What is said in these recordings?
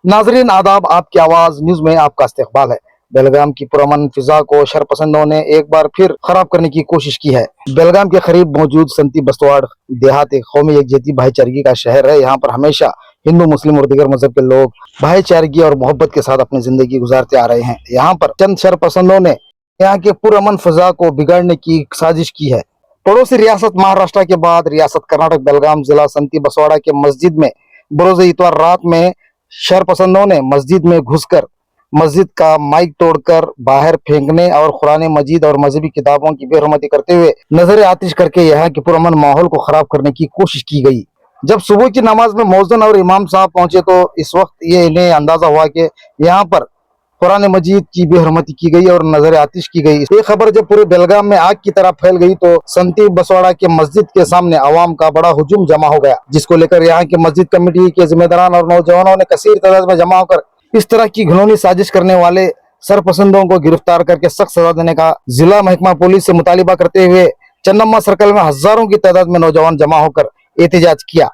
नाजरीन आदाब, आपकी आवाज न्यूज में आपका इस्तकबाल है। बेलगाम की पुरअमन फिजा को शरपसंदों ने एक बार फिर खराब करने की कोशिश की है। बेलगाम के करीब मौजूद संती बस्तवाड़ देहात एक कौमी यकजहती भाईचारगी का शहर है। यहाँ पर हमेशा हिंदू, मुस्लिम और दीगर मजहब के लोग भाईचारगी और मोहब्बत के साथ अपनी जिंदगी गुजारते आ रहे हैं। यहाँ पर चंद शरपसंदों ने यहाँ के पुरअमन फिजा को बिगाड़ने की साजिश की है। पड़ोसी रियासत महाराष्ट्र के बाद रियासत कर्नाटक बेलगाम जिला संती बसवाड़ा के मस्जिद में बरोज इतवार रात में शरपसंदों ने मस्जिद में घुसकर मस्जिद का माइक तोड़कर बाहर फेंकने और कुरान मजीद और मजहबी किताबों की बेहरमती करते हुए नजर आतिश करके यहाँ के पुरअमन माहौल को खराब करने की कोशिश की गई। जब सुबह की नमाज में मौजन और इमाम साहब पहुंचे तो इस वक्त ये इन्हें अंदाजा हुआ कि यहाँ पर कुरान मजीद की बेहरमती की गई और नजर आतिश की गई। ये खबर जब पूरे बेलगाम में आग की तरह फैल गई तो संती बसवाड़ा के मस्जिद के सामने अवाम का बड़ा हुजूम जमा हो गया, जिसको लेकर यहाँ की मस्जिद कमेटी के जिम्मेदारान और नौजवानों ने कसीर तादाद में जमा होकर इस तरह की घिनौनी साजिश करने वाले सरपसंदों को गिरफ्तार करके सख्त सजा देने का जिला महकमा पुलिस से मुतालिबा करते हुए चन्नम्मा सर्कल में हजारों की तादाद में नौजवान जमा होकर एहतजाज किया।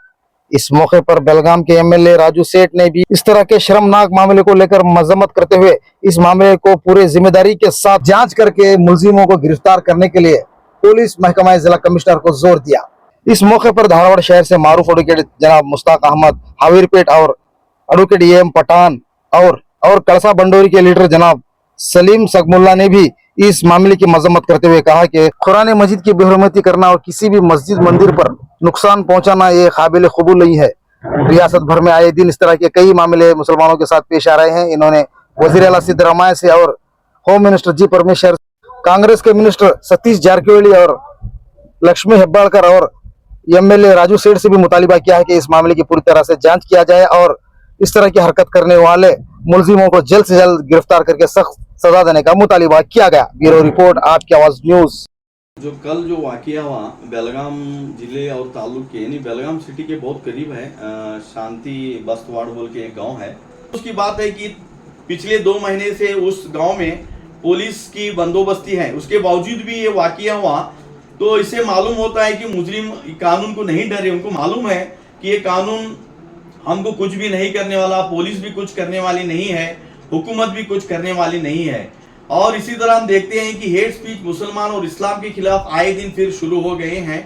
इस मौके पर बेलगाम के एमएलए राजू सेठ ने भी इस तरह के शर्मनाक मामले को लेकर मजम्मत करते हुए इस मामले को पूरे जिम्मेदारी के साथ जांच करके मुलजिमों को गिरफ्तार करने के लिए पुलिस महकमा जिला कमिश्नर को जोर दिया। इस मौके पर धारवाड़ शहर से मारूफ एडवोकेट जनाब मुश्ताक अहमद, हावीरपेट और एडवोकेट एम पठान और कलसा बंडोरी के लीडर जनाब सलीम सगमुल्ला ने भी इस मामले की मजम्मत करते हुए कहा कि कुरान मजीद की बेहरमती करना और किसी भी मस्जिद मंदिर पर नुकसान पहुंचाना ये काबिल कबूल नहीं है। रियासत भर में आए दिन इस तरह के कई मामले मुसलमानों के साथ पेश आ रहे हैं। इन्होंने वजीर आला सिद्धरामैया से और होम मिनिस्टर जी परमेश्वर, कांग्रेस के मिनिस्टर सतीश जारकिहोली और लक्ष्मी हेब्बाड़कर और एमएलए राजू सेठ से भी मुतालिबा किया है कि इस मामले की पूरी तरह से जांच किया जाए और इस तरह की हरकत करने वाले मुलजिमों को जल्द से जल्द गिरफ्तार करके सख्त सजा देने का मुतालिबा किया गया। ब्यूरो रिपोर्ट, आपकी आवाज न्यूज। जो कल जो वाकया हुआ बेलगाम जिले और ताल्लुक के यानी बेलगाम सिटी के बहुत करीब है, शांति बस्तवाड़ बोल के एक गांव है। उसकी बात है कि पिछले 2 महीने से उस गांव में पुलिस की बंदोबस्ती है, उसके बावजूद भी ये वाकया हुआ। तो इससे मालूम होता है कि मुजरिम कानून को नहीं डरे। उनको मालूम है कि ये कानून हमको कुछ भी नहीं करने वाला, पुलिस भी कुछ करने वाली नहीं है, हुकूमत भी कुछ करने वाली नहीं है। और इसी तरह हम देखते हैं कि हेट स्पीच मुसलमान और इस्लाम के खिलाफ आए दिन फिर शुरू हो गए हैं।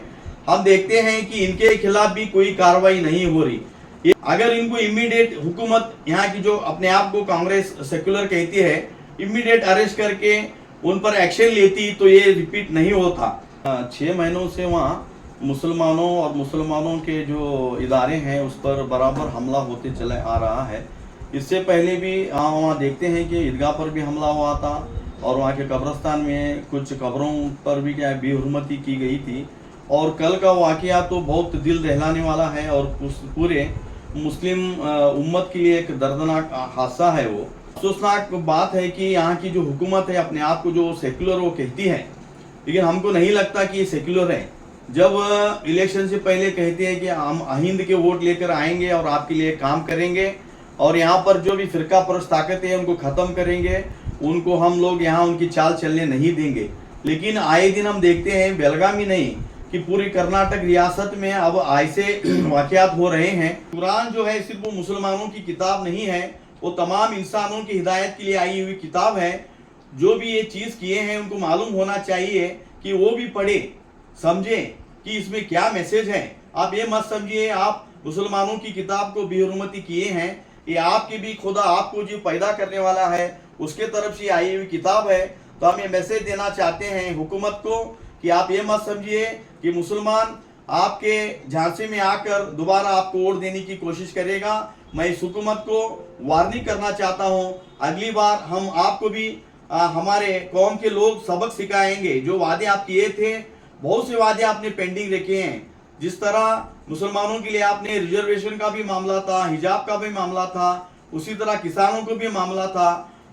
हम देखते हैं कि इनके खिलाफ भी कोई कार्रवाई नहीं हो रही। अगर इनको इमीडिएट हुकूमत, यहाँ की जो अपने आप को कांग्रेस सेक्युलर कहती है, इमीडिएट अरेस्ट करके उन पर एक्शन लेती तो ये रिपीट नहीं होता। 6 महीनों से वहाँ मुसलमानों और मुसलमानों के जो इदारे हैं उस पर बराबर हमला होते चला आ रहा है। इससे पहले भी वहाँ देखते हैं कि ईदगाह पर भी हमला हुआ था और वहाँ के कब्रिस्तान में कुछ कब्रों पर भी क्या बेहुरमती की गई थी। और कल का वाकया तो बहुत दिल दहलाने वाला है और पूरे मुस्लिम उम्मत के लिए एक दर्दनाक हादसा है। वो अफसोसनाक बात है कि यहाँ की जो हुकूमत है अपने आप को जो सेक्युलर वो कहती है, लेकिन हमको नहीं लगता कि ये सेक्युलर है। जब इलेक्शन से पहले कहते हैं कि हम अहिंद के वोट लेकर आएंगे और आपके लिए काम करेंगे और यहाँ पर जो भी फिरका परस्त ताकतें हैं उनको ख़त्म करेंगे, उनको हम लोग यहाँ उनकी चाल चलने नहीं देंगे। लेकिन आए दिन हम देखते हैं बेलगाम ही नहीं कि पूरी कर्नाटक रियासत में अब ऐसे वाक़यात हो रहे हैं। कुरान जो है सिर्फ वो मुसलमानों की किताब नहीं है, वो तमाम इंसानों की हिदायत के लिए आई हुई किताब है। जो भी ये चीज़ किए हैं उनको मालूम होना चाहिए कि वो भी पढ़े समझे कि इसमें क्या मैसेज है। आप ये मत समझिए आप मुसलमानों की किताब को बेहुरमती किए हैं, ये आपके भी खुदा आपको जो पैदा करने वाला है उसके तरफ से आई हुई किताब है। तो हम ये मैसेज देना चाहते हैं हुकूमत को कि आप ये मत समझिए कि मुसलमान आपके झांसे में आकर दोबारा आपको वोट देने की कोशिश करेगा। मैं इस हुकूमत को वार्निंग करना चाहता हूँ, अगली बार हम आपको भी हमारे कौम के लोग सबक सिखाएंगे। जो वादे आप किए थे, बहुत से वादे आपने पेंडिंग रखे हैं। जिस तरह मुसलमानों के लिए आपने रिजर्वेशन का भी मामला था, हिजाब का भी मामला था, उसी तरह किसानों को भी मामला था।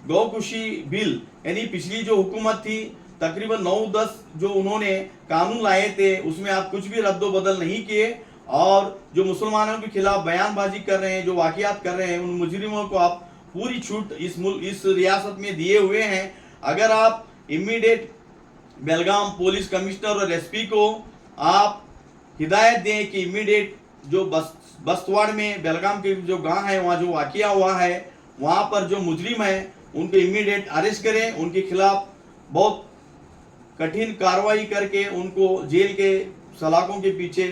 गौकुशी बिल यानी पिछली जो हुकूमत थी तकरीबन 9-10 जो उन्होंने कानून लाए थे उसमें आप कुछ भी रद्दो बदल नहीं किए और जो मुसलमानों के खिलाफ बयानबाजी कर रहे हैं, जो वाकयात कर रहे हैं, उन मुजरिमों को आप पूरी छूट इस रियासत में दिए हुए हैं। अगर आप इमीडिएट बेलगाम पुलिस कमिश्नर और एसपी को आप हिदायत दें कि इमीडिएट जो बस्तवाड़ में बेलगाम के जो गांव है वहाँ जो वाकया हुआ है वहाँ पर जो मुजरिम है उनको इमीडिएट अरेस्ट करें, उनके खिलाफ बहुत कठिन कार्रवाई करके उनको जेल के सलाखों के पीछे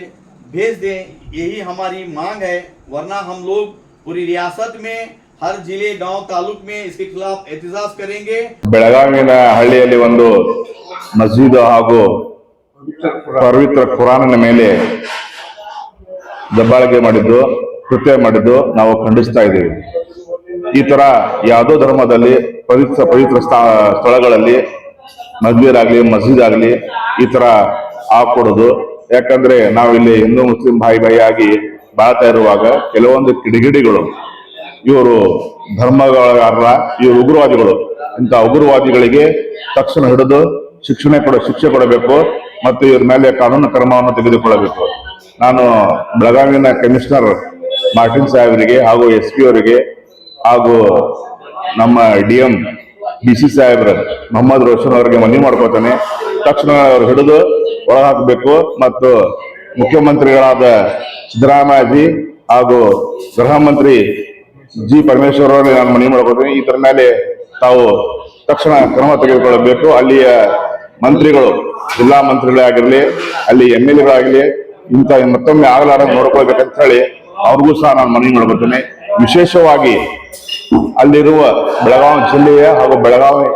भेज दें। यही हमारी मांग है, वरना हम लोग पूरी रियासत में हर जिले गांव तालुक में इसके खिलाफ एहतजाज करेंगे। ಬೆಳಗಾವಿನ ಹಳ್ಳಿಯಲ್ಲಿ ಒಂದು ಮಸ್ಜಿದ್ ಹಾಗೂ ಪವಿತ್ರ ಕುರಾನಿನ ಮೇಲೆ ದಬ್ಬಾಳಿಕೆ ಮಾಡಿದ್ದು, ಕೃತ್ಯ ಮಾಡಿದ್ದು ನಾವು ಖಂಡಿಸ್ತಾ ಇದ್ದೀವಿ. ಈ ತರ ಯಾವುದೋ ಧರ್ಮದಲ್ಲಿ ಪವಿತ್ರ ಸ್ಥಳಗಳಲ್ಲಿ ಮಸ್ಜಿದ್ ಆಗಲಿ ಈ ತರ ಹಾಕೊಡೋದು. ಯಾಕಂದ್ರೆ ನಾವಿಲ್ಲಿ ಹಿಂದೂ ಮುಸ್ಲಿಂ ಭಾಯಿ ಆಗಿ ಬಾಳ್ತಾ ಇರುವಾಗ ಕೆಲವೊಂದು ಕಿಡಿಗೇಡಿಗಳು ಇವರು ಧರ್ಮಗಾರರ, ಇವರು ಉಗ್ರವಾದಿಗಳು, ಇಂಥ ಉಗ್ರವಾದಿಗಳಿಗೆ ತಕ್ಷಣ ಹಿಡಿದು ಶಿಕ್ಷೆ ಕೊಡಬೇಕು ಮತ್ತು ಇವ್ರ ಮೇಲೆ ಕಾನೂನು ಕ್ರಮವನ್ನು ತೆಗೆದುಕೊಳ್ಳಬೇಕು. ನಾನು ಬೆಳಗಾವಿನ ಕಮಿಷನರ್ ಮಾರ್ಟಿನ್ ಸಾಹೇಬರಿಗೆ ಹಾಗೂ SP ಅವರಿಗೆ ಹಾಗೂ ನಮ್ಮ DM DC ಸಾಹೇಬ್ರ ಮೊಹಮ್ಮದ್ ರೋಷನ್ ಅವರಿಗೆ ಮನವಿ ಮಾಡ್ಕೋತಾನೆ, ತಕ್ಷಣ ಅವರು ಹಿಡಿದು ಒಳಹಾಕಬೇಕು ಮತ್ತು ಮುಖ್ಯಮಂತ್ರಿಗಳಾದ ಸಿದ್ದರಾಮಯ್ಯಜಿ ಹಾಗೂ ಗೃಹ ಮಂತ್ರಿ G ಪರಮೇಶ್ವರ್ ಅವರಿಗೆ ನಾನು ಮನವಿ ಮಾಡ್ಕೋತೀನಿ, ಇದರ ಮೇಲೆ ತಾವು ತಕ್ಷಣ ಕ್ರಮ ತೆಗೆದುಕೊಳ್ಳಬೇಕು. ಅಲ್ಲಿಯ ಮಂತ್ರಿಗಳು, ಜಿಲ್ಲಾ ಮಂತ್ರಿಗಳೇ ಆಗಿರಲಿ, ಅಲ್ಲಿ MLAಗಳಾಗಲಿ ಇಂಥ ಮತ್ತೊಮ್ಮೆ ಆಗಲಾರಂಗೆ ನೋಡ್ಕೊಳ್ಬೇಕಂತ ಹೇಳಿ ಅವ್ರಿಗೂ ಸಹ ನಾನು ಮನವಿ ಮಾಡ್ಕೋತೀನಿ. ವಿಶೇಷವಾಗಿ ಅಲ್ಲಿರುವ ಬೆಳಗಾವಿ ಜಿಲ್ಲೆಯ ಹಾಗೂ ಬೆಳಗಾವಿ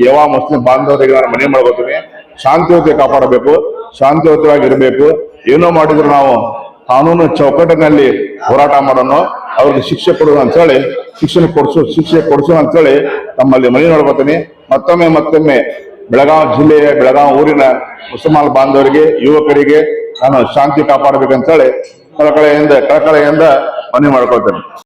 ಯುವ ಮುಸ್ಲಿಂ ಬಾಂಧವರಿಗೆ ನಾನು ಮನವಿ ಮಾಡ್ಕೋತೀನಿ, ಶಾಂತಿಯುತ ಕಾಪಾಡಬೇಕು, ಶಾಂತಿಯುತವಾಗಿರಬೇಕು. ಏನೋ ಮಾಡಿದ್ರು ನಾವು ಕಾನೂನು ಚೌಕಟ್ಟಿನಲ್ಲಿ ಹೋರಾಟ ಮಾಡೋಣ, ಅವ್ರಿಗೆ ಶಿಕ್ಷೆ ಕೊಡೋದು ಅಂತ ಹೇಳಿ ಶಿಕ್ಷೆ ಕೊಡಿಸು ಅಂತ ಹೇಳಿ ತಮ್ಮಲ್ಲಿ ಮನವಿ ಮಾಡ್ಕೋತೀನಿ. ಮತ್ತೊಮ್ಮೆ ಬೆಳಗಾವಿ ಜಿಲ್ಲೆಯ ಬೆಳಗಾವಿ ಊರಿನ ಮುಸಲ್ಮಾನ ಬಾಂಧವರಿಗೆ, ಯುವಕರಿಗೆ ನಾನು ಶಾಂತಿ ಕಾಪಾಡಬೇಕಂತ ಹೇಳಿ ಕಳಕಳೆಯಿಂದ ಮನವಿ ಮಾಡ್ಕೊಳ್ತೇನೆ.